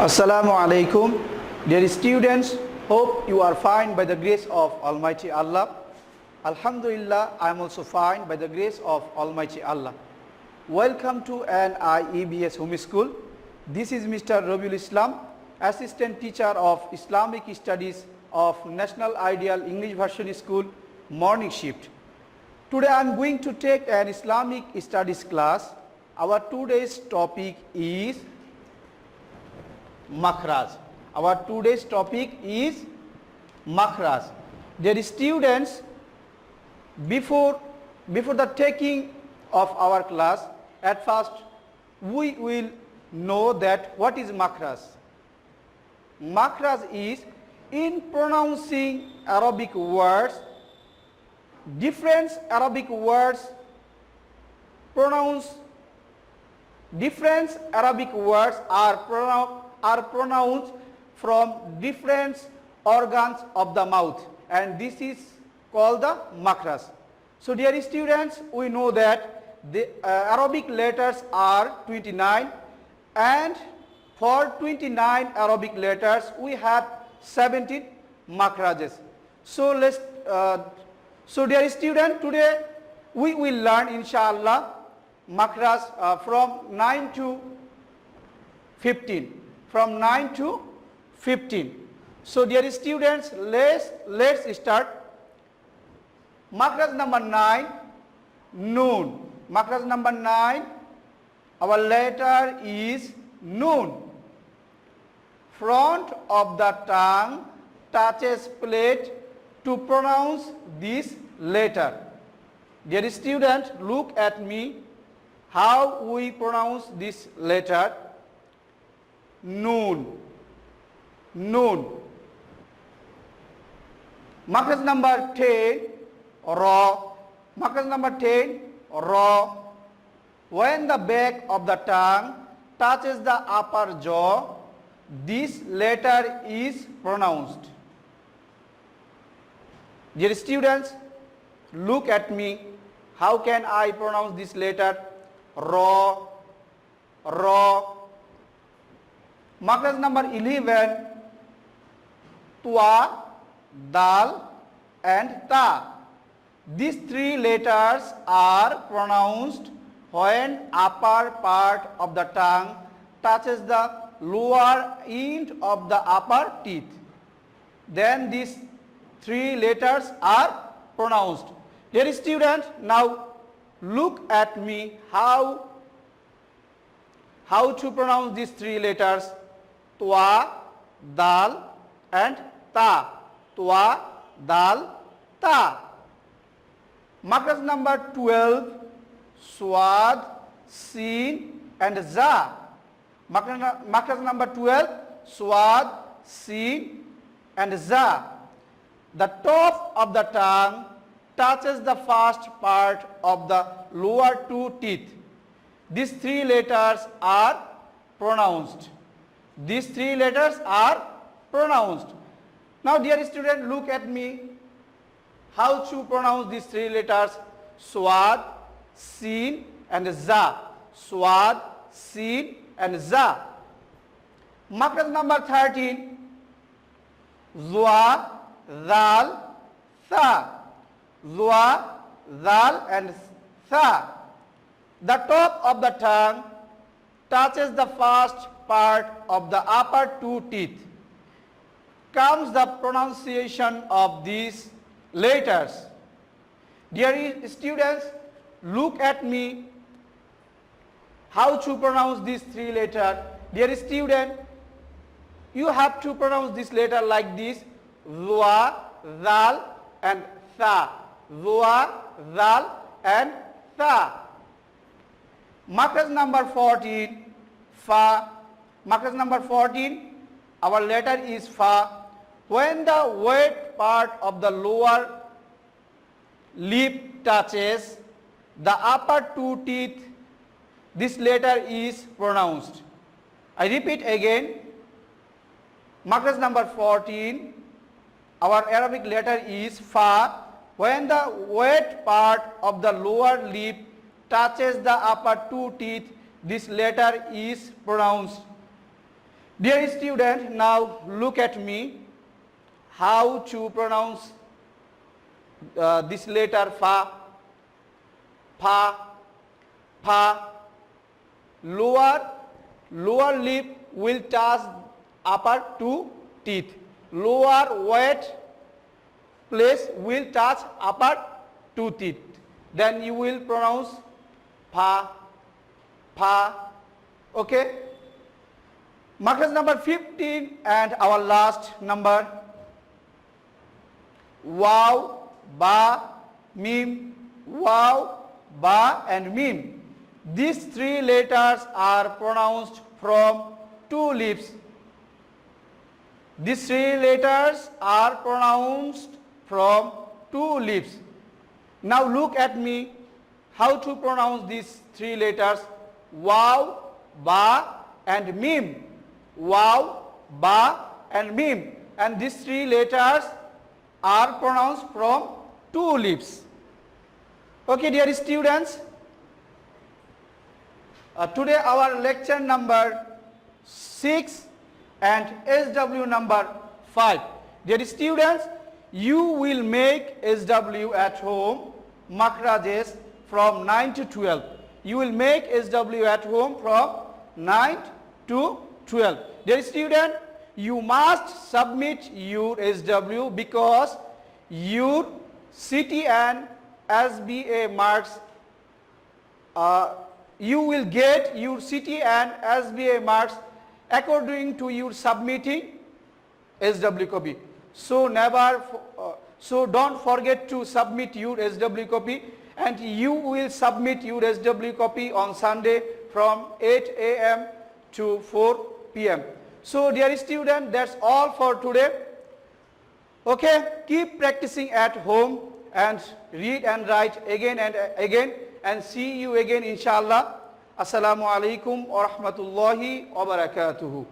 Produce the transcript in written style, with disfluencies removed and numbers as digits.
Assalamu alaikum. Dear students, hope you are fine by the grace of Almighty Allah. Alhamdulillah, I am also fine by the grace of Almighty Allah. Welcome to NIEBS Home School. This is Mr. Rabiul Islam, Assistant Teacher of Islamic Studies of National Ideal English Version School, Morning Shift. Today I am going to take an Islamic Studies class. Our today's topic is Makhraj. Our today's topic is Makhraj. Dear students, before the taking of our class, at first we will know that what is Makhraj. Makhraj is in pronouncing Arabic words, different Arabic words are pronounced from different organs of the mouth, and this is called the makhraj. So dear students, we know that the Arabic letters are 29, and for 29 Arabic letters we have 17 makhrajes. So dear student, today we will learn inshallah makhraj from 9 to 15. From 9 to 15. So dear students, let's start. Makhraj number 9, noon. Makhraj number 9, our letter is noon. Front of the tongue touches plate to pronounce this letter. Dear student, look at me how we pronounce this letter. Noon. Noon. Makhraj number 10, ra. Makhraj number 10, ra. When the back of the tongue touches the upper jaw, this letter is pronounced. Dear students, look at me. How can I pronounce this letter? Ra. Ra. Makhraj number 11, twa, dal and ta. These three letters are pronounced when upper part of the tongue touches the lower end of the upper teeth. Then these three letters are pronounced. Dear student, now look at me how to pronounce these three letters. Twa, dal and ta. Twa, dal, ta. Makhraj number 12, swad, sin and za. Makhraj number 12, swad, sin and za. The top of the tongue touches the first part of the lower two teeth. These three letters are pronounced. These three letters are pronounced. Now dear student, look at me how to pronounce these three letters. Swad, sin and za. Swad, sin and za. Makhraj number 13, zwa, dal, tha. Zwa, dal and tha. The top of the tongue touches the first part of the upper two teeth. Comes the pronunciation of these letters. Dear students, look at me how to pronounce these three letters. Dear student, you have to pronounce this letter like this: zwa, dal and tha. Zwa, dal and tha. Makhraj number 14, fa. Makhraj number 14, our letter is fa. When the wet part of the lower lip touches the upper two teeth, this letter is pronounced. I repeat again. Makhraj number 14, our Arabic letter is fa. When the wet part of the lower lip touches the upper two teeth, this letter is pronounced. Dear student, now look at me. How to pronounce this letter fa, pa, pa. Lower lip will touch upper two teeth. Lower weight place will touch upper two teeth. Then you will pronounce pa, pa. Okay. Markers number 15 and our last number. Wow, ba, mim, wow, ba and mim. These three letters are pronounced from two lips. These three letters are pronounced from two lips. Now look at me how to pronounce these three letters, wow, ba and mim. Wow, ba and mim. And these three letters are pronounced from two lips. Okay, dear students, today our lecture number 6 and SW number 5. Dear students, you will make SW at home, makhrajes from 9 to 12. You will make SW at home from 9 to 12. Dear student, you must submit your SW because your CT and SBA marks, you will get your CT and SBA marks according to your submitting SW copy. So so don't forget to submit your SW copy, and you will submit your SW copy on Sunday from 8 a.m. to 4 p.m. So dear student, that's all for today. Okay, keep practicing at home and read and write again and again, and see you again inshallah. Assalamu alaikum wa rahmatullahi wa barakatuhu.